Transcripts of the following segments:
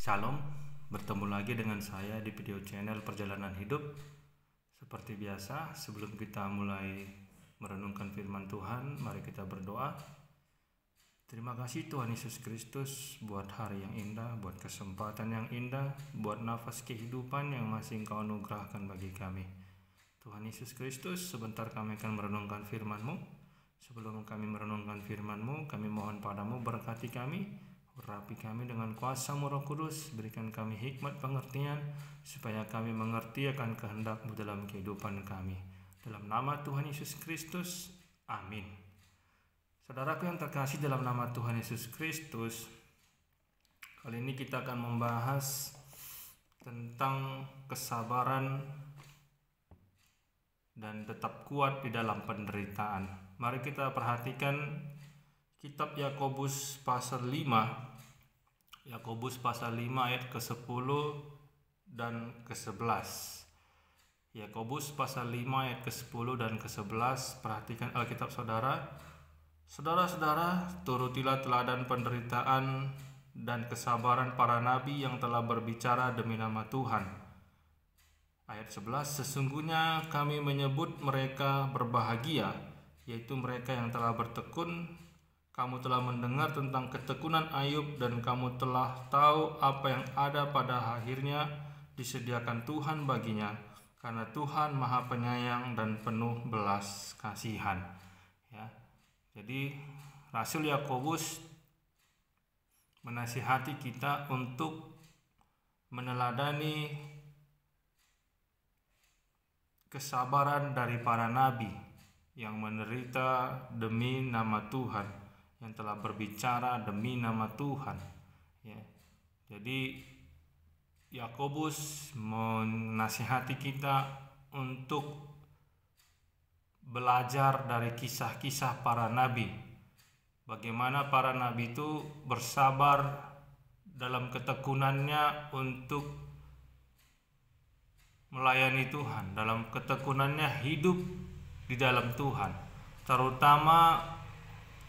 Shalom, bertemu lagi dengan saya di video channel Perjalanan Hidup. Seperti biasa, sebelum kita mulai merenungkan firman Tuhan, mari kita berdoa. Terima kasih Tuhan Yesus Kristus buat hari yang indah, buat kesempatan yang indah, buat nafas kehidupan yang masih Engkau anugerahkan bagi kami. Tuhan Yesus Kristus, sebentar kami akan merenungkan firman-Mu. Sebelum kami merenungkan firman-Mu, kami mohon padamu berkati kami. Urapi kami dengan kuasa-Mu Roh Kudus, berikan kami hikmat pengertian, supaya kami mengerti akan kehendak-Mu dalam kehidupan kami. Dalam nama Tuhan Yesus Kristus, amin. Saudaraku yang terkasih dalam nama Tuhan Yesus Kristus, kali ini kita akan membahas tentang kesabaran dan tetap kuat di dalam penderitaan. Mari kita perhatikan Kitab Yakobus pasal 5, Yakobus pasal 5 ayat ke-10 dan ke-11. Yakobus pasal 5 ayat ke-10 dan ke-11. Perhatikan Alkitab saudara. Saudara-saudara, turutilah teladan penderitaan dan kesabaran para nabi yang telah berbicara demi nama Tuhan. Ayat 11, sesungguhnya kami menyebut mereka berbahagia, yaitu mereka yang telah bertekun. Kamu telah mendengar tentang ketekunan Ayub dan kamu telah tahu apa yang ada pada akhirnya disediakan Tuhan baginya, karena Tuhan Maha Penyayang dan penuh belas kasihan. Ya. Jadi Rasul Yakobus menasihati kita untuk meneladani kesabaran dari para nabi yang menderita demi nama Tuhan, yang telah berbicara demi nama Tuhan. Ya. Jadi Yakobus menasihati kita untuk belajar dari kisah-kisah para nabi. Bagaimana para nabi itu bersabar dalam ketekunannya untuk melayani Tuhan, dalam ketekunannya hidup di dalam Tuhan. Terutama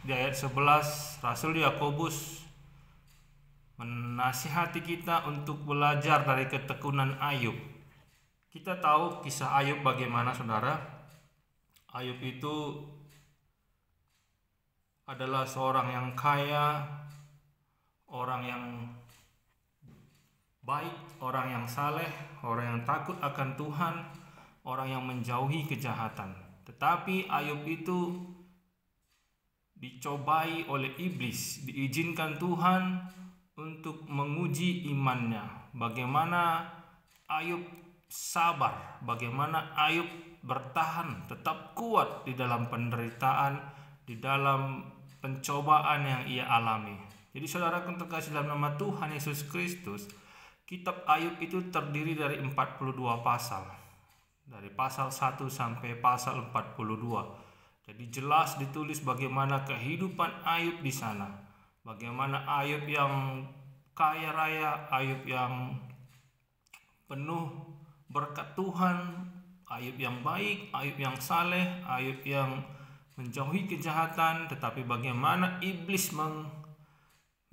di ayat 11, Rasul Yakobus menasihati kita untuk belajar dari ketekunan Ayub. Kita tahu kisah Ayub bagaimana, saudara. Ayub itu adalah seorang yang kaya, orang yang baik, orang yang saleh, orang yang takut akan Tuhan, orang yang menjauhi kejahatan. Tetapi Ayub itu dicobai oleh iblis, diizinkan Tuhan untuk menguji imannya. Bagaimana Ayub sabar, bagaimana Ayub bertahan, tetap kuat di dalam penderitaan, di dalam pencobaan yang ia alami. Jadi saudara yang terkasih dalam nama Tuhan Yesus Kristus, kitab Ayub itu terdiri dari 42 pasal. Dari pasal 1 sampai pasal 42. Jadi jelas ditulis bagaimana kehidupan Ayub di sana. Bagaimana Ayub yang kaya raya, Ayub yang penuh berkat Tuhan, Ayub yang baik, Ayub yang saleh, Ayub yang menjauhi kejahatan. Tetapi bagaimana iblis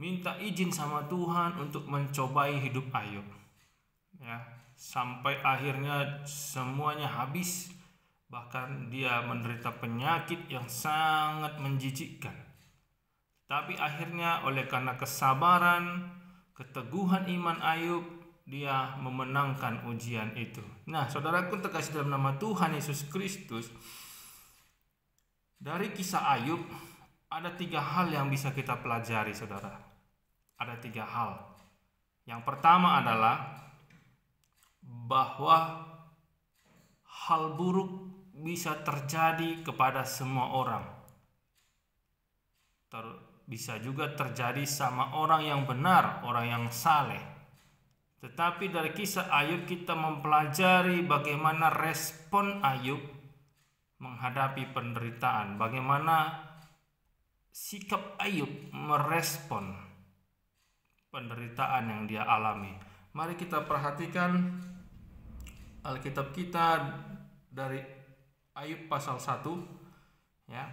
minta izin sama Tuhan untuk mencobai hidup Ayub. Ya, sampai akhirnya semuanya habis. Bahkan dia menderita penyakit yang sangat menjijikkan. Tapi akhirnya oleh karena kesabaran, keteguhan iman Ayub, dia memenangkan ujian itu. Nah, saudaraku terkasih dalam nama Tuhan Yesus Kristus, dari kisah Ayub ada 3 hal yang bisa kita pelajari, saudara. Ada 3 hal. Yang pertama adalah bahwa hal buruk bisa terjadi kepada semua orang. Bisa juga terjadi sama orang yang benar, orang yang saleh. Tetapi dari kisah Ayub kita mempelajari bagaimana respon Ayub menghadapi penderitaan. Bagaimana sikap Ayub merespon penderitaan yang dia alami. Mari kita perhatikan Alkitab kita dari Ayub pasal 1, ya.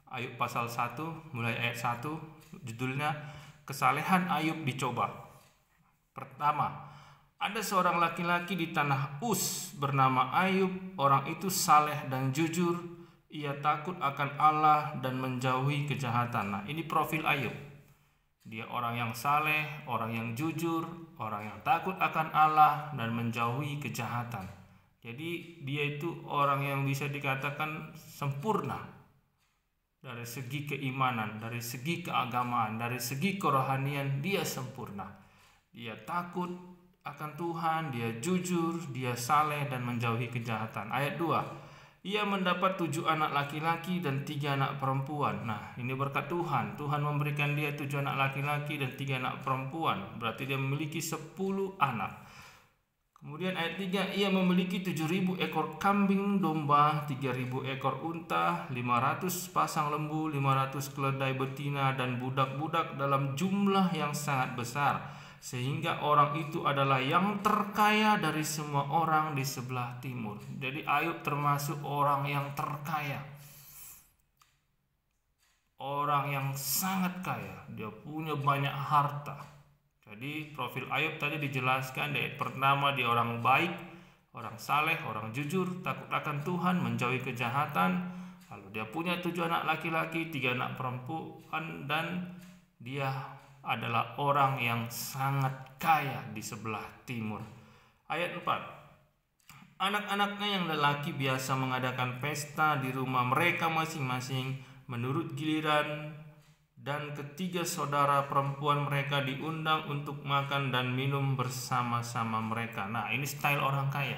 Ayub pasal 1 mulai ayat 1, judulnya Kesalehan Ayub dicoba. Pertama, ada seorang laki-laki di tanah Uz bernama Ayub. Orang itu saleh dan jujur. Ia takut akan Allah dan menjauhi kejahatan. Nah, ini profil Ayub. Dia orang yang saleh, orang yang jujur, orang yang takut akan Allah dan menjauhi kejahatan. Jadi dia itu orang yang bisa dikatakan sempurna dari segi keimanan, dari segi keagamaan, dari segi kerohanian. Dia sempurna. Dia takut akan Tuhan, dia jujur, dia saleh dan menjauhi kejahatan. Ayat 2, ia mendapat 7 anak laki-laki dan 3 anak perempuan. Nah, ini berkat Tuhan. Tuhan memberikan dia 7 anak laki-laki dan 3 anak perempuan. Berarti dia memiliki 10 anak. Kemudian ayat 3, ia memiliki 7.000 ekor kambing domba, 3.000 ekor unta, 500 pasang lembu, 500 keledai betina dan budak-budak dalam jumlah yang sangat besar, sehingga orang itu adalah yang terkaya dari semua orang di sebelah timur. Jadi Ayub termasuk orang yang terkaya, orang yang sangat kaya. Dia punya banyak harta. Jadi profil Ayub tadi dijelaskan di ayat pertama, dia orang baik, orang saleh, orang jujur, takut akan Tuhan, menjauhi kejahatan. Lalu dia punya 7 anak laki-laki, 3 anak perempuan, dan dia adalah orang yang sangat kaya di sebelah timur. Ayat 4, anak-anaknya yang lelaki biasa mengadakan pesta di rumah mereka masing-masing menurut giliran, dan ketiga saudara perempuan mereka diundang untuk makan dan minum bersama-sama mereka. Nah, ini style orang kaya.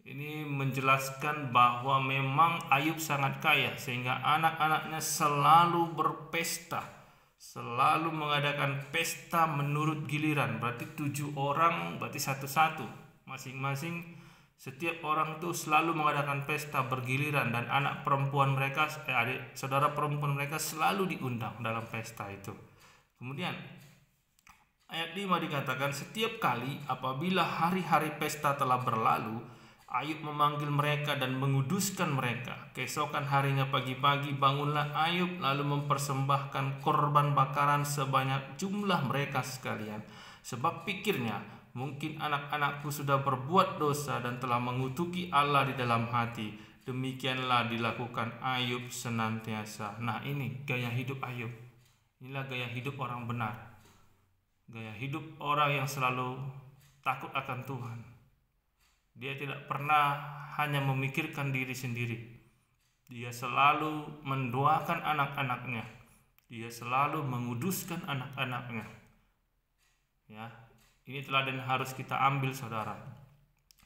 Ini menjelaskan bahwa memang Ayub sangat kaya, sehingga anak-anaknya selalu berpesta, selalu mengadakan pesta menurut giliran. Berarti 7 orang, berarti satu-satu, masing-masing. Setiap orang itu selalu mengadakan pesta bergiliran, dan anak perempuan mereka, adik saudara perempuan mereka selalu diundang dalam pesta itu. Kemudian ayat 5 dikatakan, setiap kali apabila hari-hari pesta telah berlalu, Ayub memanggil mereka dan menguduskan mereka. Keesokan harinya pagi-pagi bangunlah Ayub lalu mempersembahkan korban bakaran sebanyak jumlah mereka sekalian. Sebab pikirnya, mungkin anak-anakku sudah berbuat dosa dan telah mengutuki Allah di dalam hati. Demikianlah dilakukan Ayub senantiasa. Nah, ini gaya hidup Ayub. Inilah gaya hidup orang benar. Gaya hidup orang yang selalu takut akan Tuhan. Dia tidak pernah hanya memikirkan diri sendiri. Dia selalu mendoakan anak-anaknya. Dia selalu menguduskan anak-anaknya. Ya. Ini teladan yang harus kita ambil, saudara.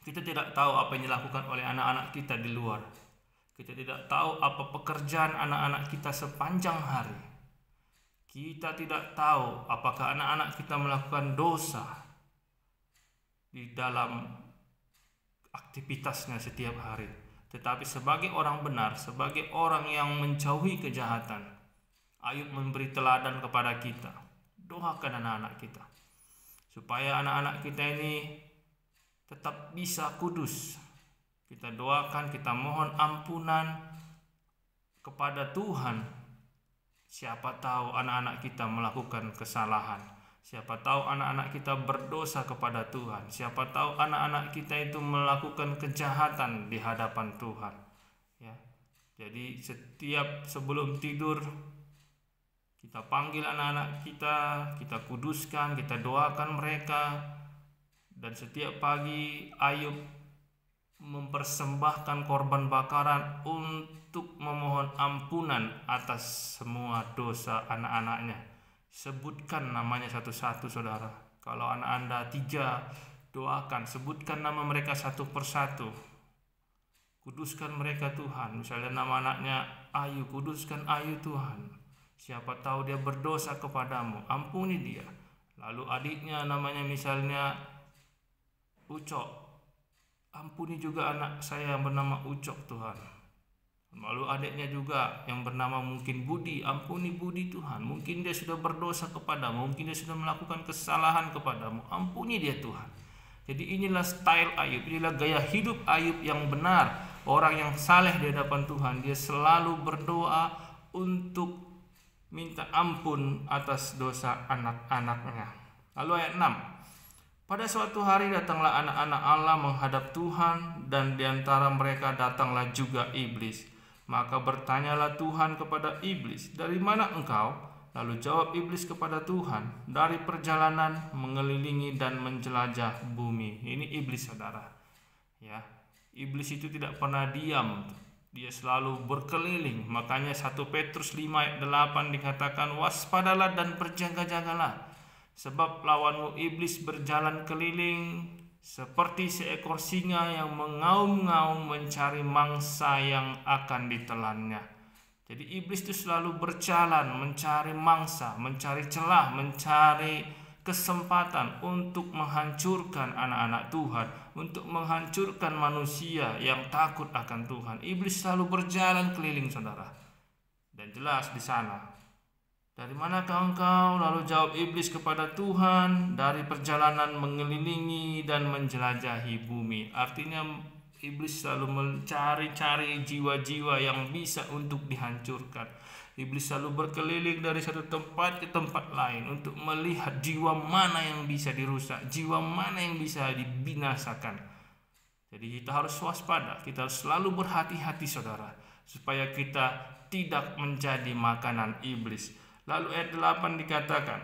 Kita tidak tahu apa yang dilakukan oleh anak-anak kita di luar. Kita tidak tahu apa pekerjaan anak-anak kita sepanjang hari. Kita tidak tahu apakah anak-anak kita melakukan dosa di dalam aktivitasnya setiap hari. Tetapi sebagai orang benar, sebagai orang yang menjauhi kejahatan, Ayub memberi teladan kepada kita. Doakan anak-anak kita, supaya anak-anak kita ini tetap bisa kudus. Kita doakan, kita mohon ampunan kepada Tuhan. Siapa tahu anak-anak kita melakukan kesalahan. Siapa tahu anak-anak kita berdosa kepada Tuhan. Siapa tahu anak-anak kita itu melakukan kejahatan di hadapan Tuhan. Ya. Jadi setiap sebelum tidur, kita panggil anak-anak kita kuduskan, kita doakan mereka. Dan setiap pagi Ayub mempersembahkan korban bakaran untuk memohon ampunan atas semua dosa anak-anaknya. Sebutkan namanya satu-satu, saudara. Kalau anak Anda 3, doakan, sebutkan nama mereka satu persatu. Kuduskan mereka Tuhan. Misalnya nama anaknya Ayu, kuduskan Ayu Tuhan. Siapa tahu dia berdosa kepadamu, ampuni dia. Lalu adiknya namanya misalnya Ucok, ampuni juga anak saya yang bernama Ucok Tuhan. Lalu adiknya juga yang bernama mungkin Budi, ampuni Budi Tuhan. Mungkin dia sudah berdosa kepadamu, mungkin dia sudah melakukan kesalahan kepadamu, ampuni dia Tuhan. Jadi inilah style Ayub, inilah gaya hidup Ayub yang benar. Orang yang saleh di hadapan Tuhan, dia selalu berdoa untuk minta ampun atas dosa anak-anaknya. Lalu ayat 6. Pada suatu hari datanglah anak-anak Allah menghadap Tuhan, dan di antara mereka datanglah juga iblis. Maka bertanyalah Tuhan kepada iblis, "Dari mana engkau?" Lalu jawab iblis kepada Tuhan, "Dari perjalanan mengelilingi dan menjelajah bumi." Ini iblis, saudara. Ya, iblis itu tidak pernah diam. Dia selalu berkeliling. Makanya 1 Petrus 5 ayat 8 dikatakan, "Waspadalah dan berjaga-jagalah, sebab lawanmu iblis berjalan keliling seperti seekor singa yang mengaum-ngaum mencari mangsa yang akan ditelannya." Jadi iblis itu selalu berjalan mencari mangsa, mencari celah, mencari kesempatan untuk menghancurkan anak-anak Tuhan, untuk menghancurkan manusia yang takut akan Tuhan. Iblis selalu berjalan keliling, saudara. Dan jelas di sana, "Dari manakah engkau?" Lalu jawab iblis kepada Tuhan, "Dari perjalanan mengelilingi dan menjelajahi bumi." Artinya iblis selalu mencari-cari jiwa-jiwa yang bisa untuk dihancurkan. Iblis selalu berkeliling dari satu tempat ke tempat lain untuk melihat jiwa mana yang bisa dirusak, jiwa mana yang bisa dibinasakan. Jadi kita harus waspada, kita harus selalu berhati-hati, saudara, supaya kita tidak menjadi makanan iblis. Lalu ayat 8 dikatakan,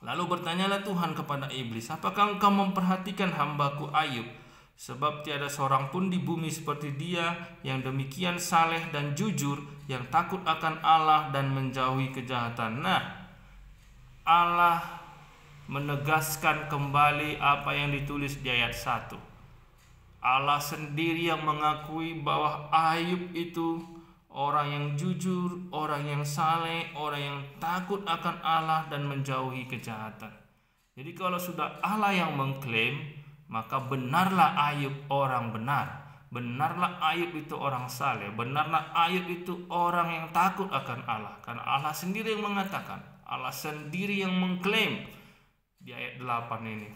"Lalu bertanyalah Tuhan kepada iblis, apakah engkau memperhatikan hambaku Ayub? Sebab tiada seorang pun di bumi seperti dia yang demikian saleh dan jujur, yang takut akan Allah dan menjauhi kejahatan." Nah, Allah menegaskan kembali apa yang ditulis di ayat 1. Allah sendiri yang mengakui bahwa Ayub itu orang yang jujur, orang yang saleh, orang yang takut akan Allah dan menjauhi kejahatan. Jadi kalau sudah Allah yang mengklaim, maka benarlah Ayub orang benar. Benarlah Ayub itu orang saleh. Benarlah Ayub itu orang yang takut akan Allah. Karena Allah sendiri yang mengatakan, Allah sendiri yang mengklaim di ayat 8 ini.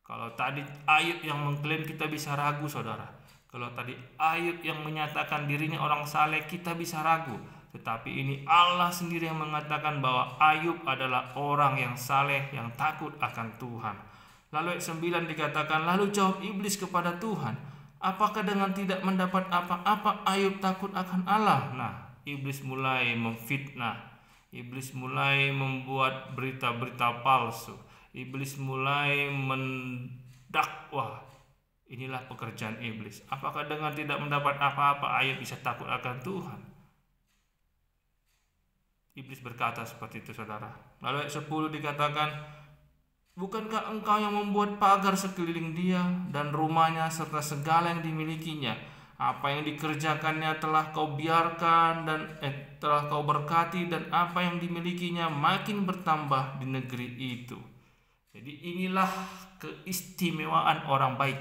Kalau tadi Ayub yang mengklaim, kita bisa ragu, saudara. Kalau tadi Ayub yang menyatakan dirinya orang saleh, kita bisa ragu. Tetapi ini Allah sendiri yang mengatakan bahwa Ayub adalah orang yang saleh, yang takut akan Tuhan. Lalu ayat 9 dikatakan, "Lalu jawab iblis kepada Tuhan, apakah dengan tidak mendapat apa-apa Ayub takut akan Allah?" Nah, iblis mulai memfitnah. Iblis mulai membuat berita-berita palsu. Iblis mulai mendakwah. Inilah pekerjaan iblis. Apakah dengan tidak mendapat apa-apa Ayub bisa takut akan Tuhan? Iblis berkata seperti itu, saudara. Lalu ayat 10 dikatakan, "Bukankah engkau yang membuat pagar sekeliling dia dan rumahnya serta segala yang dimilikinya? Apa yang dikerjakannya telah kau biarkan dan telah kau berkati, dan apa yang dimilikinya makin bertambah di negeri itu." Jadi inilah keistimewaan orang baik,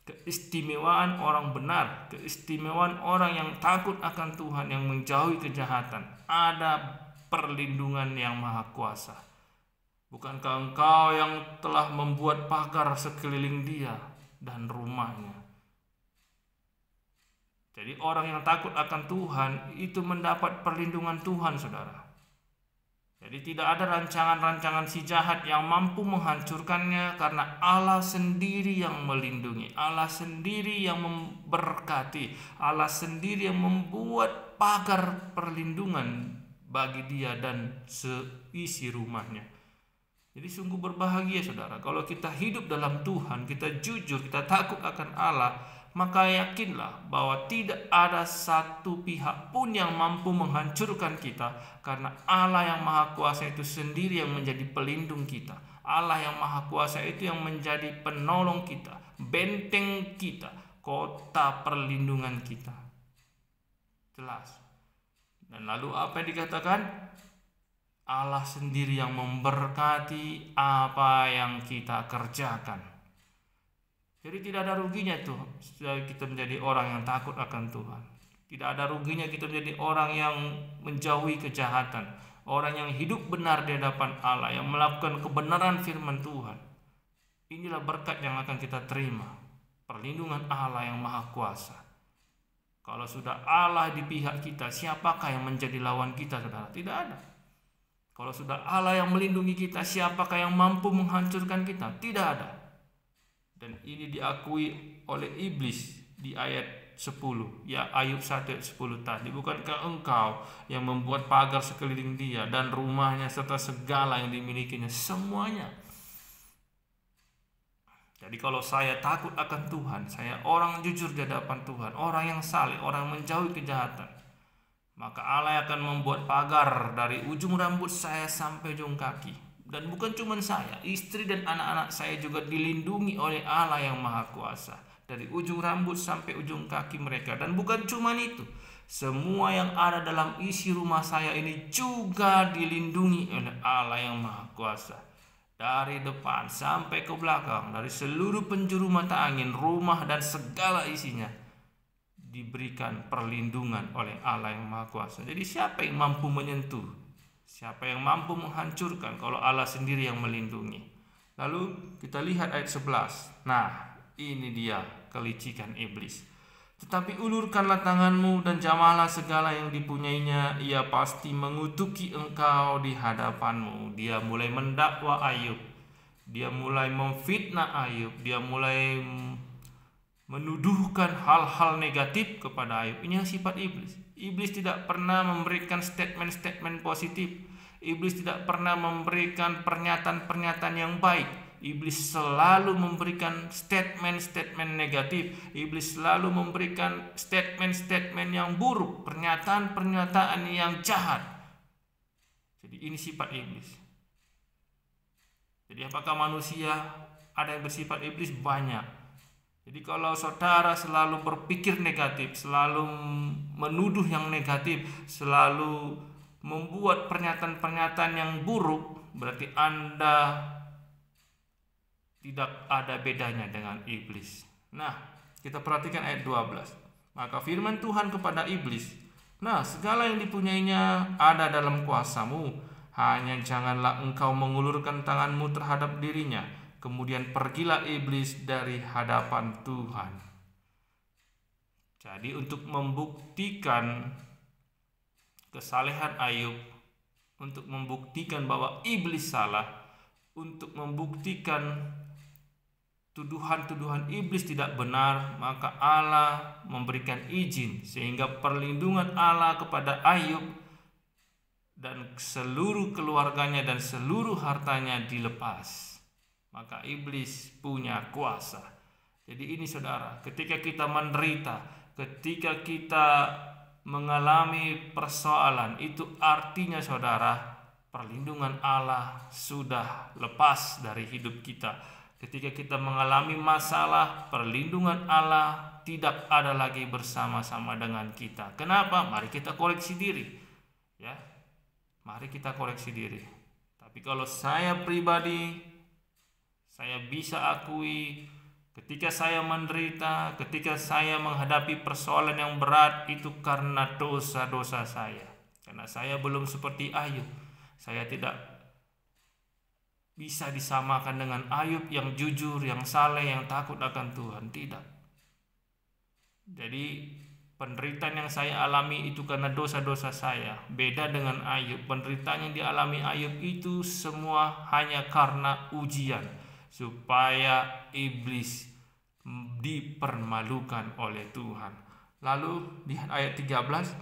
keistimewaan orang benar, keistimewaan orang yang takut akan Tuhan, yang menjauhi kejahatan. Ada perlindungan yang maha kuasa. "Bukankah engkau yang telah membuat pagar sekeliling dia dan rumahnya?" Jadi orang yang takut akan Tuhan itu mendapat perlindungan Tuhan, saudara. Jadi tidak ada rancangan-rancangan si jahat yang mampu menghancurkannya, karena Allah sendiri yang melindungi, Allah sendiri yang memberkati, Allah sendiri yang membuat pagar perlindungan bagi dia dan seisi rumahnya. Jadi sungguh berbahagia, saudara, kalau kita hidup dalam Tuhan, kita jujur, kita takut akan Allah, maka yakinlah bahwa tidak ada satu pihak pun yang mampu menghancurkan kita, karena Allah yang maha kuasa itu sendiri yang menjadi pelindung kita. Allah yang maha kuasa itu yang menjadi penolong kita, benteng kita, kota perlindungan kita. Jelas. Dan lalu apa yang dikatakan? Allah sendiri yang memberkati apa yang kita kerjakan. Jadi tidak ada ruginya tuh kita menjadi orang yang takut akan Tuhan. Tidak ada ruginya kita menjadi orang yang menjauhi kejahatan, orang yang hidup benar di hadapan Allah, yang melakukan kebenaran firman Tuhan. Inilah berkat yang akan kita terima, perlindungan Allah yang maha kuasa. Kalau sudah Allah di pihak kita, siapakah yang menjadi lawan kita, saudara? Tidak ada. Kalau sudah Allah yang melindungi kita, siapakah yang mampu menghancurkan kita? Tidak ada. Dan ini diakui oleh iblis di ayat 10. Ya, Ayub 1 ayat 10 tadi. Bukankah engkau yang membuat pagar sekeliling dia dan rumahnya serta segala yang dimilikinya, semuanya. Jadi kalau saya takut akan Tuhan, saya orang jujur di hadapan Tuhan, orang yang saleh, orang menjauhi kejahatan, maka Allah akan membuat pagar dari ujung rambut saya sampai ujung kaki. Dan bukan cuma saya, istri dan anak-anak saya juga dilindungi oleh Allah yang Maha Kuasa, dari ujung rambut sampai ujung kaki mereka. Dan bukan cuma itu, semua yang ada dalam isi rumah saya ini juga dilindungi oleh Allah yang Maha Kuasa. Dari depan sampai ke belakang, dari seluruh penjuru mata angin, rumah dan segala isinya diberikan perlindungan oleh Allah yang Maha Kuasa. Jadi siapa yang mampu menyentuh? Siapa yang mampu menghancurkan kalau Allah sendiri yang melindungi? Lalu kita lihat ayat 11. Nah, ini dia kelicikan iblis. Tetapi ulurkanlah tanganmu dan jamahlah segala yang dipunyainya, ia pasti mengutuki engkau di hadapanmu. Dia mulai mendakwa Ayub, dia mulai memfitnah Ayub, dia mulai menuduhkan hal-hal negatif kepada Ayub. Ini yang sifat iblis. Iblis tidak pernah memberikan statement-statement positif. Iblis tidak pernah memberikan pernyataan-pernyataan yang baik. Iblis selalu memberikan statement-statement negatif. Iblis selalu memberikan statement-statement yang buruk, pernyataan-pernyataan yang jahat. Jadi ini sifat iblis. Jadi apakah manusia ada yang bersifat iblis? Banyak. Jadi kalau saudara selalu berpikir negatif, selalu menuduh yang negatif, selalu membuat pernyataan-pernyataan yang buruk, berarti Anda tidak ada bedanya dengan iblis. Nah, kita perhatikan ayat 12. Maka firman Tuhan kepada iblis, nah, segala yang dipunyainya ada dalam kuasamu, hanya janganlah engkau mengulurkan tanganmu terhadap dirinya. Kemudian pergilah iblis dari hadapan Tuhan. Jadi untuk membuktikan kesalehan Ayub, untuk membuktikan bahwa iblis salah, untuk membuktikan tuduhan-tuduhan iblis tidak benar, maka Allah memberikan izin sehingga perlindungan Allah kepada Ayub dan seluruh keluarganya dan seluruh hartanya dilepas. Maka iblis punya kuasa. Jadi ini saudara, ketika kita menderita, ketika kita mengalami persoalan, itu artinya saudara, perlindungan Allah sudah lepas dari hidup kita. Ketika kita mengalami masalah, perlindungan Allah tidak ada lagi bersama-sama dengan kita. Kenapa? Mari kita koreksi diri. Ya. Mari kita koreksi diri. Tapi kalau saya pribadi, saya bisa akui ketika saya menderita, ketika saya menghadapi persoalan yang berat, itu karena dosa-dosa saya. Karena saya belum seperti Ayub. Saya tidak bisa disamakan dengan Ayub yang jujur, yang saleh, yang takut akan Tuhan. Tidak. Jadi penderitaan yang saya alami itu karena dosa-dosa saya. Beda dengan Ayub. Penderitaan yang dialami Ayub itu semua hanya karena ujian, supaya iblis dipermalukan oleh Tuhan. Lalu di ayat 13,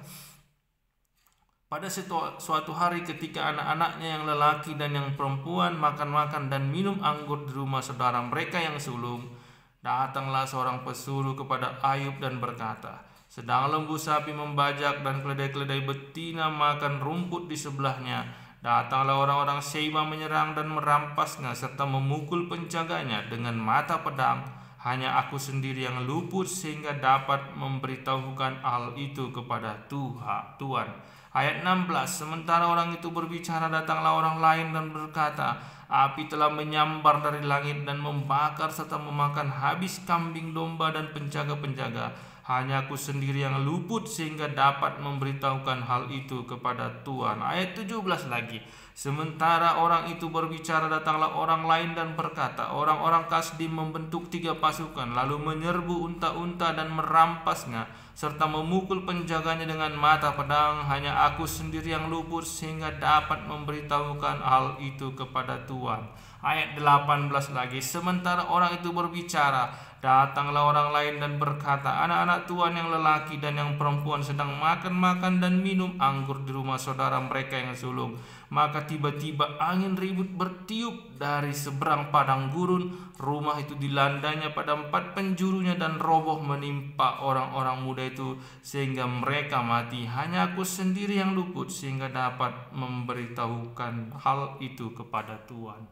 pada suatu hari ketika anak-anaknya yang lelaki dan yang perempuan makan-makan dan minum anggur di rumah saudara mereka yang sulung, datanglah seorang pesuruh kepada Ayub dan berkata, sedang lembu sapi membajak dan keledai-keledai betina makan rumput di sebelahnya, datanglah orang-orang Sheba menyerang dan merampasnya serta memukul penjaganya dengan mata pedang. Hanya aku sendiri yang luput sehingga dapat memberitahukan hal itu kepada Tuhan. Ayat 16, sementara orang itu berbicara, datanglah orang lain dan berkata, api telah menyambar dari langit dan membakar serta memakan habis kambing domba dan penjaga-penjaga. Hanya aku sendiri yang luput sehingga dapat memberitahukan hal itu kepada Tuhan. Ayat 17 lagi, Sementara orang itu berbicara, datanglah orang lain dan berkata, orang-orang Kasdim membentuk 3 pasukan, lalu menyerbu unta-unta dan merampasnya, serta memukul penjaganya dengan mata pedang. Hanya aku sendiri yang luput sehingga dapat memberitahukan hal itu kepada Tuhan. Ayat 18 lagi, sementara orang itu berbicara, datanglah orang lain dan berkata, anak-anak Tuhan yang lelaki dan yang perempuan sedang makan dan minum anggur di rumah saudara mereka yang sulung. Maka tiba-tiba angin ribut bertiup dari seberang padang gurun. Rumah itu dilandanya pada 4 penjurunya dan roboh menimpa orang-orang muda itu sehingga mereka mati. Hanya aku sendiri yang luput sehingga dapat memberitahukan hal itu kepada Tuhan.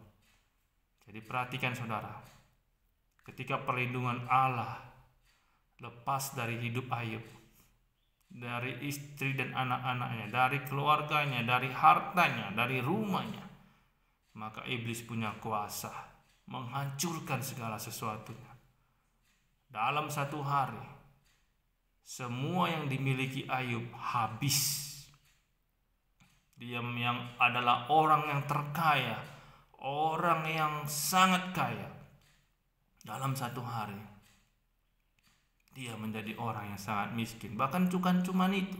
Jadi perhatikan saudara, ketika perlindungan Allah lepas dari hidup Ayub, dari istri dan anak-anaknya, dari keluarganya, dari hartanya, dari rumahnya, maka iblis punya kuasa menghancurkan segala sesuatunya. Dalam 1 hari, semua yang dimiliki Ayub habis. Dia yang adalah orang yang terkaya, orang yang sangat kaya, dalam 1 hari dia menjadi orang yang sangat miskin. Bahkan bukan cuma itu,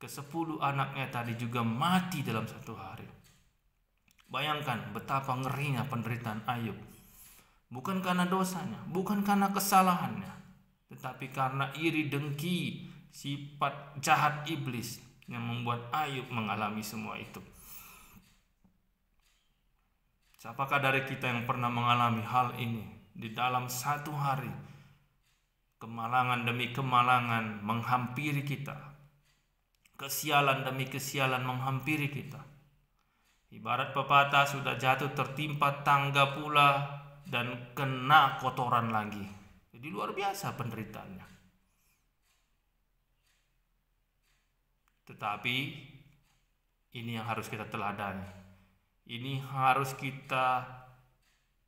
ke-10 anaknya tadi juga mati dalam 1 hari. Bayangkan betapa ngerinya penderitaan Ayub. Bukan karena dosanya, bukan karena kesalahannya, tetapi karena iri dengki, sifat jahat iblis yang membuat Ayub mengalami semua itu. Siapakah dari kita yang pernah mengalami hal ini? Di dalam 1 hari, kemalangan demi kemalangan menghampiri kita. Kesialan demi kesialan menghampiri kita. Ibarat pepatah, sudah jatuh tertimpa tangga pula dan kena kotoran lagi. Jadi luar biasa penderitaannya. Tetapi ini yang harus kita teladani. Ini harus kita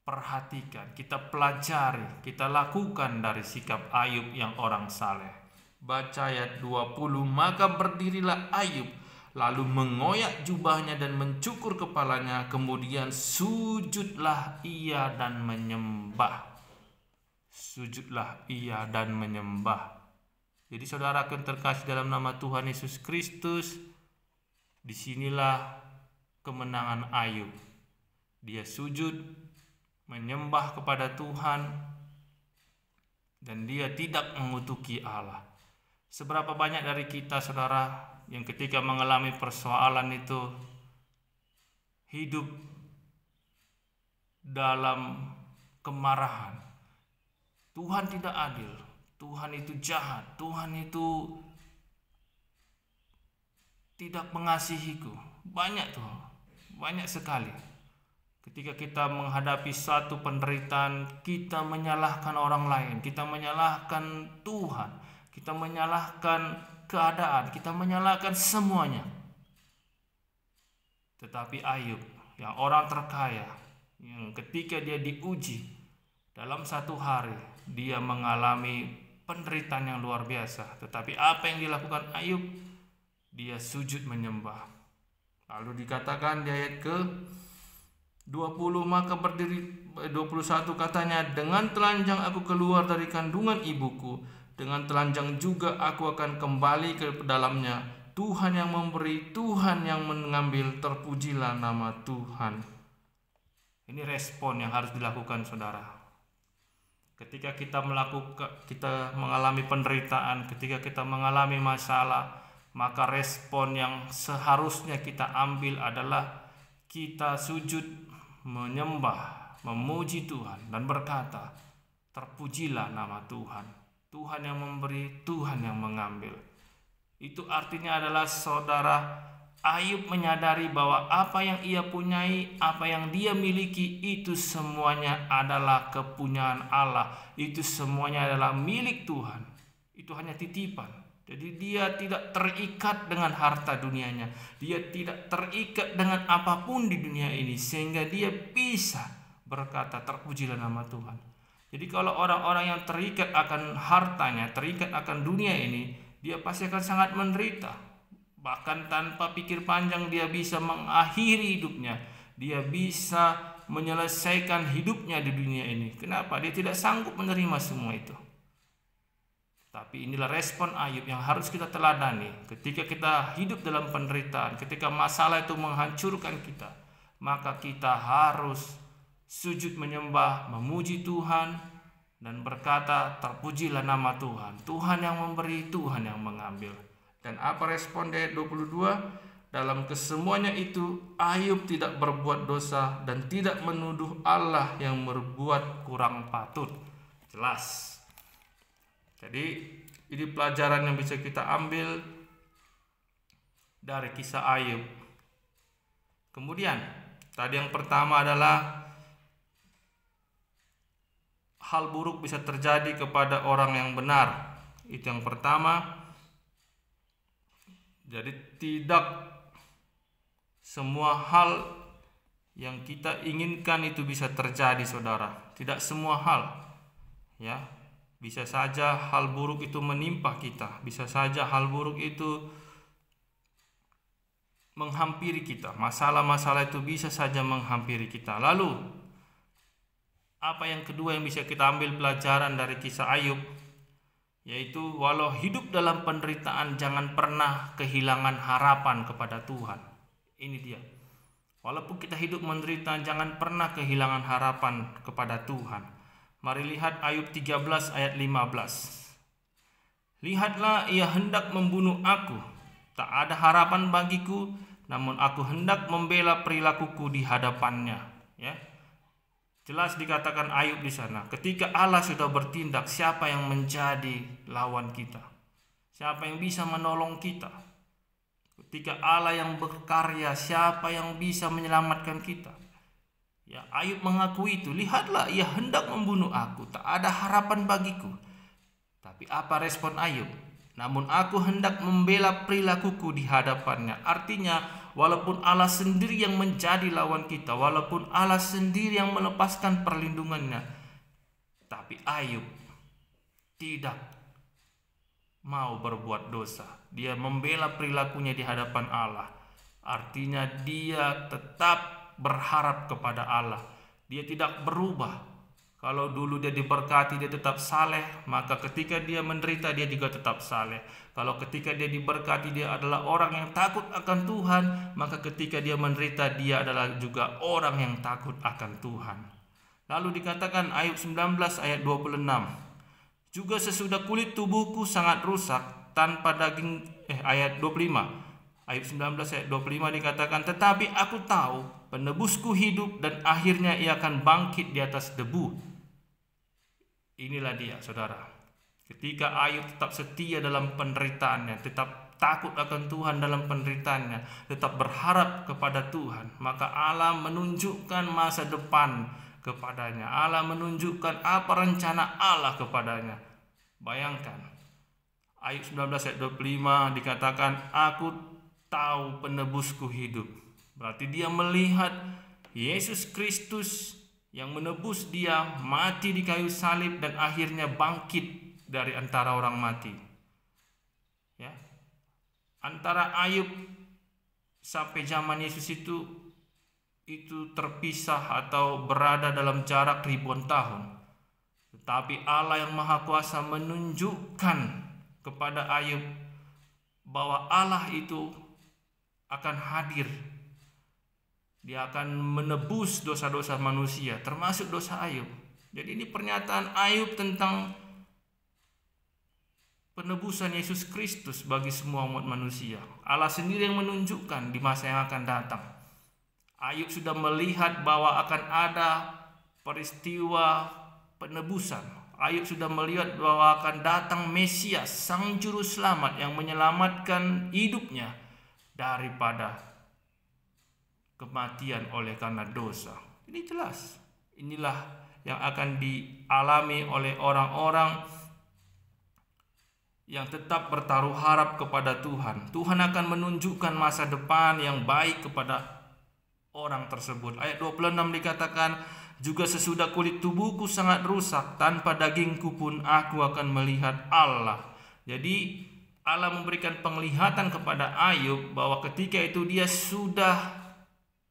perhatikan, kita pelajari, kita lakukan dari sikap Ayub yang orang saleh. Baca ayat 20, maka berdirilah Ayub, lalu mengoyak jubahnya dan mencukur kepalanya, kemudian sujudlah ia dan menyembah. Sujudlah ia dan menyembah. Jadi saudara yang terkasih dalam nama Tuhan Yesus Kristus, disinilah kemenangan Ayub. Dia sujud, menyembah kepada Tuhan, dan dia tidak mengutuki Allah. Seberapa banyak dari kita saudara yang ketika mengalami persoalan itu hidup dalam kemarahan. Tuhan tidak adil, Tuhan itu jahat, Tuhan itu tidak mengasihiku. Banyak tuh, banyak sekali. Ketika kita menghadapi satu penderitaan, kita menyalahkan orang lain, kita menyalahkan Tuhan, kita menyalahkan keadaan, kita menyalahkan semuanya. Tetapi Ayub, yang orang terkaya, yang ketika dia diuji dalam 1 hari, dia mengalami penderitaan yang luar biasa. Tetapi apa yang dilakukan Ayub? Dia sujud menyembah. Lalu dikatakan di ayat ke-20, maka berdiri 21 katanya, dengan telanjang aku keluar dari kandungan ibuku, dengan telanjang juga aku akan kembali ke dalamnya. Tuhan yang memberi, Tuhan yang mengambil, terpujilah nama Tuhan. Ini respon yang harus dilakukan saudara. Ketika kita mengalami penderitaan, ketika kita mengalami masalah, maka respon yang seharusnya kita ambil adalah kita sujud, menyembah, memuji Tuhan dan berkata, terpujilah nama Tuhan. Tuhan yang memberi, Tuhan yang mengambil. Itu artinya adalah saudara Ayub menyadari bahwa apa yang ia punyai, apa yang dia miliki, itu semuanya adalah kepunyaan Allah. Itu semuanya adalah milik Tuhan. Itu hanya titipan. Jadi dia tidak terikat dengan harta dunianya. Dia tidak terikat dengan apapun di dunia ini, sehingga dia bisa berkata, terpujilah nama Tuhan. Jadi kalau orang-orang yang terikat akan hartanya, terikat akan dunia ini, dia pasti akan sangat menderita. Bahkan tanpa pikir panjang dia bisa mengakhiri hidupnya. Dia bisa menyelesaikan hidupnya di dunia ini. Kenapa? Dia tidak sanggup menerima semua itu. Tapi inilah respon Ayub yang harus kita teladani. Ketika kita hidup dalam penderitaan, ketika masalah itu menghancurkan kita, maka kita harus sujud menyembah, memuji Tuhan, dan berkata, terpujilah nama Tuhan. Tuhan yang memberi, Tuhan yang mengambil. Dan apa respon ayat 22? Dalam kesemuanya itu Ayub tidak berbuat dosa dan tidak menuduh Allah yang berbuat kurang patut. Jelas. Jadi ini pelajaran yang bisa kita ambil dari kisah Ayub. Kemudian tadi yang pertama adalah hal buruk bisa terjadi kepada orang yang benar. Itu yang pertama. Jadi tidak semua hal yang kita inginkan itu bisa terjadi, saudara. Tidak semua hal, ya. Bisa saja hal buruk itu menimpa kita. Bisa saja hal buruk itu menghampiri kita. Masalah-masalah itu bisa saja menghampiri kita. Lalu, apa yang kedua yang bisa kita ambil pelajaran dari kisah Ayub? Yaitu walau hidup dalam penderitaan, jangan pernah kehilangan harapan kepada Tuhan. Ini dia. Walaupun kita hidup menderita, jangan pernah kehilangan harapan kepada Tuhan. Mari lihat Ayub 13 ayat 15. Lihatlah, ia hendak membunuh aku. Tak ada harapan bagiku, namun aku hendak membela perilakuku di hadapannya. Ya. Jelas dikatakan Ayub di sana. Ketika Allah sudah bertindak, siapa yang menjadi lawan kita? Siapa yang bisa menolong kita? Ketika Allah yang berkarya, siapa yang bisa menyelamatkan kita? Ya, Ayub mengakui itu. Lihatlah, ia hendak membunuh aku. Tak ada harapan bagiku. Tapi apa respon Ayub? Namun aku hendak membela perilakuku di hadapannya. Artinya, walaupun Allah sendiri yang menjadi lawan kita, walaupun Allah sendiri yang melepaskan perlindungannya, tapi Ayub tidak mau berbuat dosa. Dia membela perilakunya di hadapan Allah. Artinya dia tetap berharap kepada Allah. Dia tidak berubah. Kalau dulu dia diberkati, dia tetap saleh, maka ketika dia menderita, dia juga tetap saleh. Kalau ketika dia diberkati, dia adalah orang yang takut akan Tuhan, maka ketika dia menderita, dia adalah juga orang yang takut akan Tuhan. Lalu dikatakan Ayub 19 ayat 26. Juga sesudah kulit tubuhku sangat rusak, tanpa daging, ayat 25. Ayub 19 ayat 25 dikatakan, tetapi aku tahu penebusku hidup dan akhirnya ia akan bangkit di atas debu. Inilah dia, saudara. Ketika Ayub tetap setia dalam penderitaannya, tetap takut akan Tuhan dalam penderitaannya, tetap berharap kepada Tuhan, maka Allah menunjukkan masa depan kepadanya. Allah menunjukkan apa rencana Allah kepadanya. Bayangkan, Ayub 19 ayat 25 dikatakan, aku tahu penebusku hidup. Berarti dia melihat Yesus Kristus yang menebus dia mati di kayu salib dan akhirnya bangkit dari antara orang mati. Ya. Antara Ayub sampai zaman Yesus itu terpisah atau berada dalam jarak ribuan tahun. Tetapi Allah yang Maha Kuasa menunjukkan kepada Ayub bahwa Allah itu akan hadir. Dia akan menebus dosa-dosa manusia, termasuk dosa Ayub. Jadi ini pernyataan Ayub tentang penebusan Yesus Kristus bagi semua umat manusia. Allah sendiri yang menunjukkan di masa yang akan datang. Ayub sudah melihat bahwa akan ada peristiwa penebusan. Ayub sudah melihat bahwa akan datang Mesias, Sang Juru Selamat yang menyelamatkan hidupnya daripada kematian oleh karena dosa. Ini jelas. Inilah yang akan dialami oleh orang-orang yang tetap bertaruh harap kepada Tuhan. Tuhan akan menunjukkan masa depan yang baik kepada orang tersebut. Ayat 26 dikatakan, juga sesudah kulit tubuhku sangat rusak, tanpa dagingku pun aku akan melihat Allah. Jadi Allah memberikan penglihatan kepada Ayub bahwa ketika itu dia sudah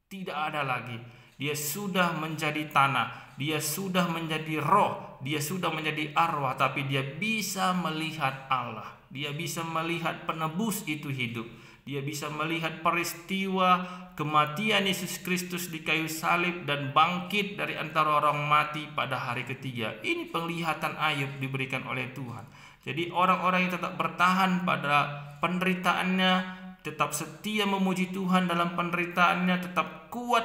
tidak ada lagi. Dia sudah menjadi tanah, dia sudah menjadi roh, dia sudah menjadi arwah, tapi dia bisa melihat Allah. Dia bisa melihat penebus itu hidup. Dia bisa melihat peristiwa kematian Yesus Kristus di kayu salib dan bangkit dari antara orang mati pada hari ketiga. Ini penglihatan Ayub diberikan oleh Tuhan. Jadi orang-orang yang tetap bertahan pada penderitaannya, tetap setia memuji Tuhan dalam penderitaannya, tetap kuat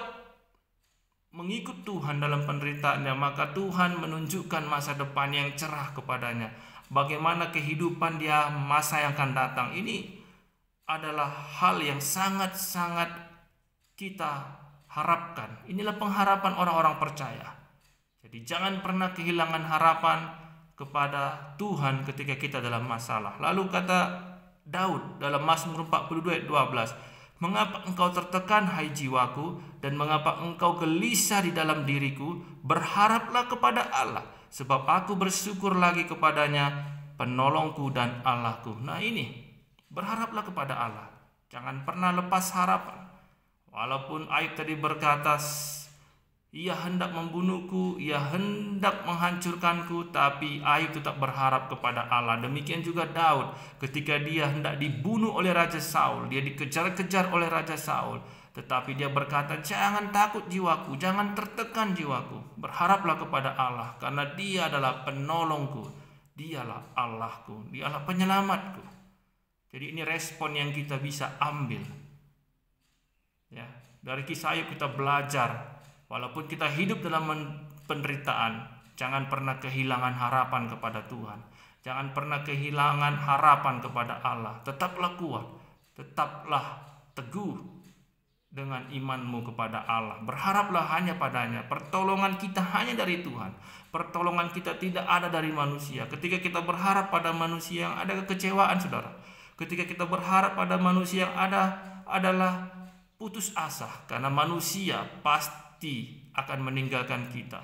mengikut Tuhan dalam penderitaannya, maka Tuhan menunjukkan masa depan yang cerah kepadanya. Bagaimana kehidupan dia masa yang akan datang. Ini adalah hal yang sangat-sangat kita harapkan. Inilah pengharapan orang-orang percaya. Jadi jangan pernah kehilangan harapan kepada Tuhan ketika kita dalam masalah. Lalu kata Daud dalam Mazmur 42 ayat 12, "Mengapa engkau tertekan, hai jiwaku, dan mengapa engkau gelisah di dalam diriku? Berharaplah kepada Allah, sebab aku bersyukur lagi kepadanya, penolongku dan Allahku." Nah ini, berharaplah kepada Allah. Jangan pernah lepas harapan. Walaupun Ayub tadi berkata, ia hendak membunuhku, ia hendak menghancurkanku, tapi Ayub tetap berharap kepada Allah. Demikian juga Daud ketika dia hendak dibunuh oleh Raja Saul, dia dikejar-kejar oleh Raja Saul, tetapi dia berkata, "Jangan takut jiwaku, jangan tertekan jiwaku. Berharaplah kepada Allah, karena Dia adalah penolongku, Dialah Allahku, Dialah penyelamatku." Jadi ini respon yang kita bisa ambil. Ya, dari kisah Ayub kita belajar. Walaupun kita hidup dalam penderitaan, jangan pernah kehilangan harapan kepada Tuhan. Jangan pernah kehilangan harapan kepada Allah. Tetaplah kuat, tetaplah teguh dengan imanmu kepada Allah. Berharaplah hanya padanya. Pertolongan kita hanya dari Tuhan. Pertolongan kita tidak ada dari manusia. Ketika kita berharap pada manusia, yang ada kekecewaan, saudara. Ketika kita berharap pada manusia, yang ada adalah putus asa, karena manusia pasti akan meninggalkan kita.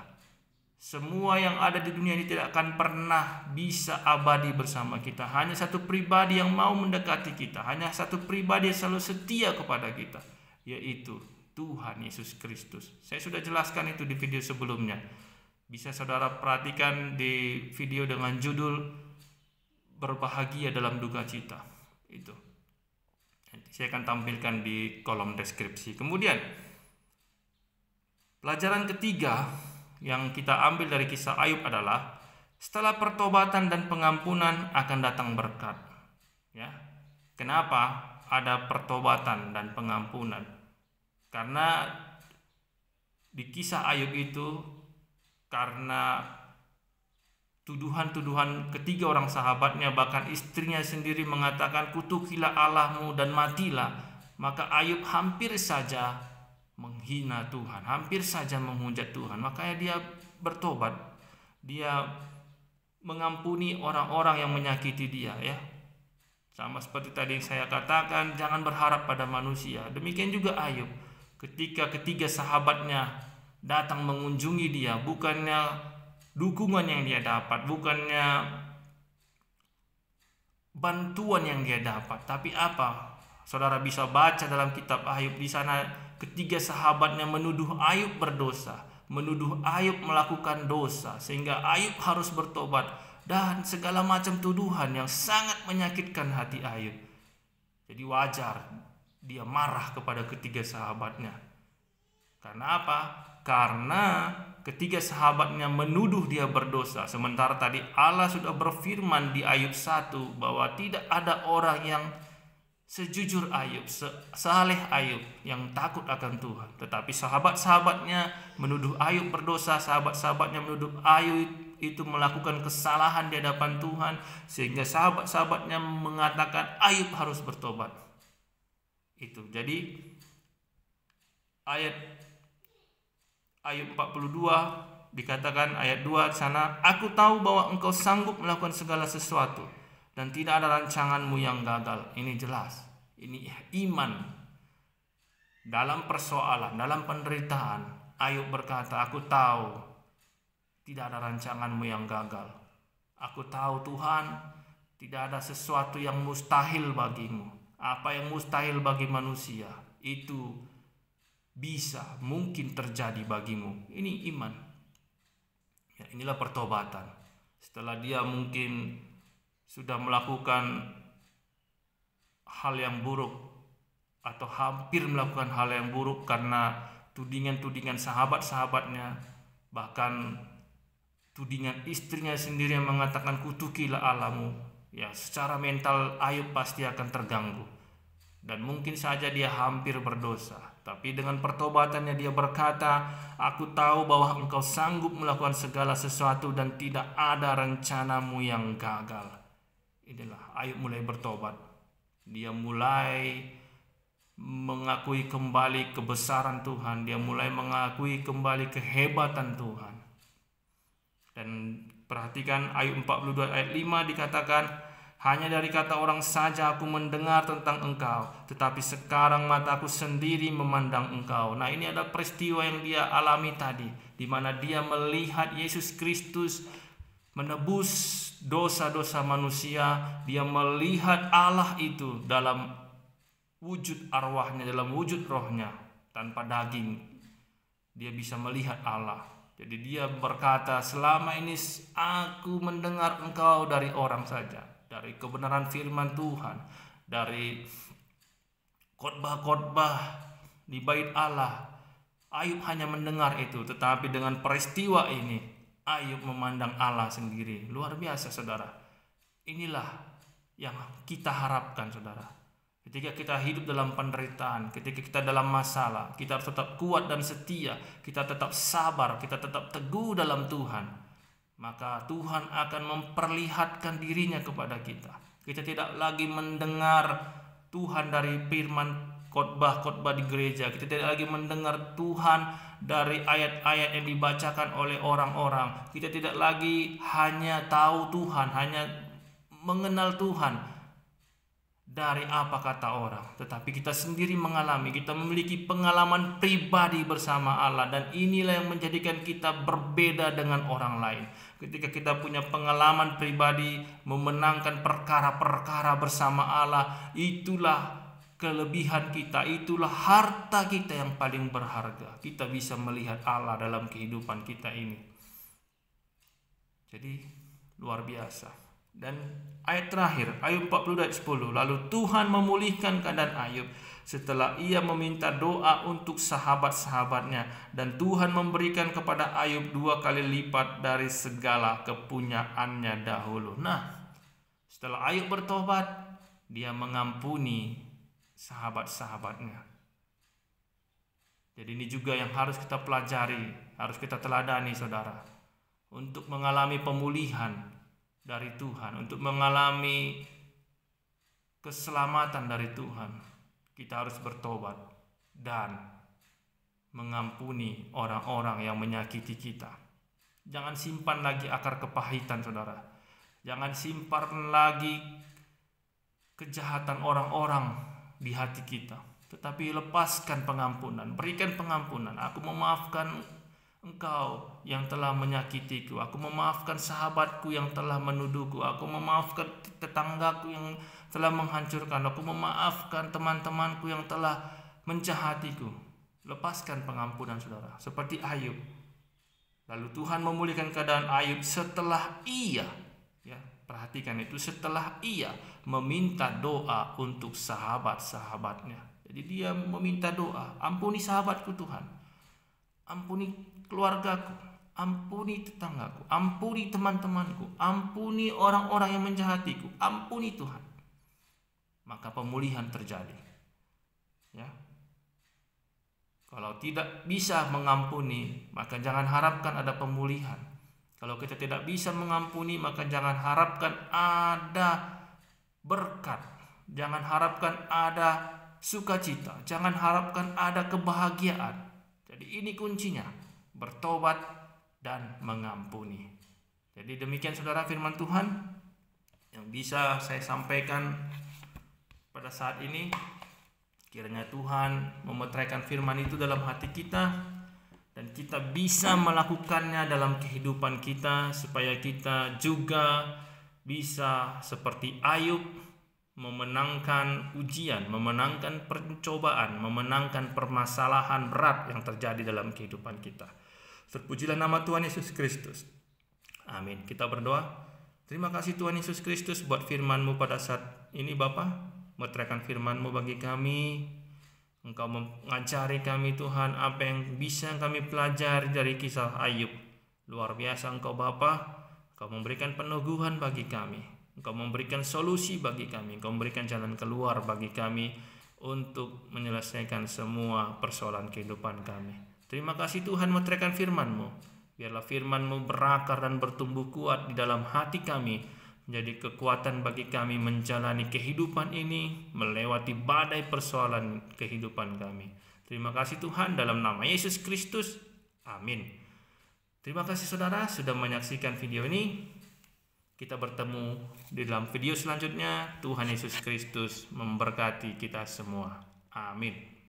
Semua yang ada di dunia ini tidak akan pernah bisa abadi bersama kita. Hanya satu pribadi yang mau mendekati kita, hanya satu pribadi yang selalu setia kepada kita, yaitu Tuhan Yesus Kristus. Saya sudah jelaskan itu di video sebelumnya. Bisa saudara perhatikan di video dengan judul "Berbahagia dalam Duka Cita." Itu nanti saya akan tampilkan di kolom deskripsi. Kemudian pelajaran ketiga yang kita ambil dari kisah Ayub adalah setelah pertobatan dan pengampunan akan datang berkat. Ya, kenapa ada pertobatan dan pengampunan? Karena di kisah Ayub itu, karena tuduhan-tuduhan ketiga orang sahabatnya, bahkan istrinya sendiri mengatakan, "Kutukilah Allahmu dan matilah," maka Ayub hampir saja menghina Tuhan, hampir saja menghujat Tuhan. Makanya dia bertobat, dia mengampuni orang-orang yang menyakiti dia. Ya, sama seperti tadi saya katakan, jangan berharap pada manusia. Demikian juga Ayub, ketika ketiga sahabatnya datang mengunjungi dia, bukannya dukungan yang dia dapat, bukannya bantuan yang dia dapat, tapi apa? Saudara bisa baca dalam kitab Ayub, di sana ketiga sahabatnya menuduh Ayub berdosa, menuduh Ayub melakukan dosa, sehingga Ayub harus bertobat, dan segala macam tuduhan yang sangat menyakitkan hati Ayub. Jadi wajar dia marah kepada ketiga sahabatnya. Karena apa? Karena ketiga sahabatnya menuduh dia berdosa. Sementara tadi Allah sudah berfirman di Ayub 1 bahwa tidak ada orang yang sejujur Ayub, sesaleh Ayub, yang takut akan Tuhan. Tetapi sahabat-sahabatnya menuduh Ayub berdosa, sahabat-sahabatnya menuduh Ayub itu melakukan kesalahan di hadapan Tuhan, sehingga sahabat-sahabatnya mengatakan Ayub harus bertobat. Itu. Jadi ayat Ayub 42 dikatakan ayat 2 sana, "Aku tahu bahwa engkau sanggup melakukan segala sesuatu dan tidak ada rancanganmu yang gagal." Ini jelas. Ini iman. Dalam persoalan, dalam penderitaan, Ayub berkata, "Aku tahu tidak ada rancanganmu yang gagal. Aku tahu Tuhan, Tidak ada sesuatu yang mustahil bagimu. Apa yang mustahil bagi manusia itu bisa mungkin terjadi bagimu. Ini iman. Ya, inilah pertobatan. Setelah dia mungkin sudah melakukan hal yang buruk atau hampir melakukan hal yang buruk karena tudingan-tudingan sahabat-sahabatnya, bahkan tudingan istrinya sendiri yang mengatakan kutukilah Allahmu. Ya, secara mental Ayub pasti akan terganggu dan mungkin saja dia hampir berdosa. Tapi dengan pertobatannya dia berkata, aku tahu bahwa engkau sanggup melakukan segala sesuatu dan tidak ada rencanamu yang gagal. Inilah Ayub mulai bertobat. Dia mulai mengakui kembali kebesaran Tuhan. Dia mulai mengakui kembali kehebatan Tuhan. Dan perhatikan Ayub 42 ayat 5 dikatakan, hanya dari kata orang saja aku mendengar tentang engkau, tetapi sekarang mataku sendiri memandang engkau. Nah, ini ada peristiwa yang dia alami tadi, di mana dia melihat Yesus Kristus menebus dosa-dosa manusia. Dia melihat Allah itu dalam wujud arwahnya, dalam wujud rohnya, tanpa daging. Dia bisa melihat Allah. Jadi dia berkata, selama ini aku mendengar engkau dari orang saja, dari kebenaran firman Tuhan, dari khotbah-khotbah di bait Allah. Ayub hanya mendengar itu, tetapi dengan peristiwa ini Ayub memandang Allah sendiri. Luar biasa, saudara. Inilah yang kita harapkan, saudara. Ketika kita hidup dalam penderitaan, ketika kita dalam masalah, kita harus tetap kuat dan setia, kita tetap sabar, kita tetap teguh dalam Tuhan. Maka Tuhan akan memperlihatkan dirinya kepada kita. Kita tidak lagi mendengar Tuhan dari firman khotbah-khotbah di gereja. Kita tidak lagi mendengar Tuhan dari ayat-ayat yang dibacakan oleh orang-orang. Kita tidak lagi hanya tahu Tuhan, hanya mengenal Tuhan dari apa kata orang, tetapi kita sendiri mengalami, kita memiliki pengalaman pribadi bersama Allah, dan inilah yang menjadikan kita berbeda dengan orang lain. Ketika kita punya pengalaman pribadi memenangkan perkara-perkara bersama Allah, itulah kelebihan kita, itulah harta kita yang paling berharga. Kita bisa melihat Allah dalam kehidupan kita ini. Jadi luar biasa. Dan ayat terakhir, Ayub 40 ayat 10. Lalu Tuhan memulihkan keadaan Ayub setelah ia meminta doa untuk sahabat-sahabatnya, dan Tuhan memberikan kepada Ayub 2 kali lipat dari segala kepunyaannya dahulu. Nah, setelah Ayub bertobat, dia mengampuni sahabat-sahabatnya. Jadi ini juga yang harus kita pelajari, harus kita teladani, saudara, untuk mengalami pemulihan dari Tuhan, untuk mengalami keselamatan dari Tuhan. Kita harus bertobat dan mengampuni orang-orang yang menyakiti kita. Jangan simpan lagi akar kepahitan, saudara. Jangan simpan lagi kejahatan orang-orang di hati kita, tetapi lepaskan pengampunan, berikan pengampunan. Aku memaafkan engkau yang telah menyakitiku, aku memaafkan sahabatku yang telah menuduhku, aku memaafkan tetanggaku yang telah menghancurkan, aku memaafkan teman-temanku yang telah menjahatiku. Lepaskan pengampunan, saudara, seperti Ayub. Lalu Tuhan memulihkan keadaan Ayub setelah ia, ya, perhatikan itu, setelah ia meminta doa untuk sahabat-sahabatnya. Jadi dia meminta doa, ampuni sahabatku Tuhan, ampuni keluargaku, ampuni tetanggaku, ampuni teman-temanku, ampuni orang-orang yang menjahatiku, ampuni Tuhan. Maka pemulihan terjadi. Ya. Kalau tidak bisa mengampuni, maka jangan harapkan ada pemulihan. Kalau kita tidak bisa mengampuni, maka jangan harapkan ada berkat, jangan harapkan ada sukacita, jangan harapkan ada kebahagiaan. Jadi ini kuncinya, bertobat dan mengampuni. Jadi demikian, saudara, firman Tuhan yang bisa saya sampaikan pada saat ini. Kiranya Tuhan memeteraikan firman itu dalam hati kita, dan kita bisa melakukannya dalam kehidupan kita, supaya kita juga bisa seperti Ayub memenangkan ujian, memenangkan pencobaan, memenangkan permasalahan berat yang terjadi dalam kehidupan kita. Terpujilah nama Tuhan Yesus Kristus. Amin. Kita berdoa. Terima kasih Tuhan Yesus Kristus buat firman-Mu pada saat ini Bapa. Meterangkan firman-Mu bagi kami. Engkau mengajari kami Tuhan apa yang bisa kami pelajari dari kisah Ayub. Luar biasa Engkau Bapa. Engkau memberikan peneguhan bagi kami. Engkau memberikan solusi bagi kami. Engkau memberikan jalan keluar bagi kami untuk menyelesaikan semua persoalan kehidupan kami. Terima kasih Tuhan meterangkan firman-Mu. Biarlah firman-Mu berakar dan bertumbuh kuat di dalam hati kami, menjadi kekuatan bagi kami menjalani kehidupan ini, melewati badai persoalan kehidupan kami. Terima kasih Tuhan, dalam nama Yesus Kristus. Amin. Terima kasih saudara sudah menyaksikan video ini. Kita bertemu di dalam video selanjutnya. Tuhan Yesus Kristus memberkati kita semua. Amin.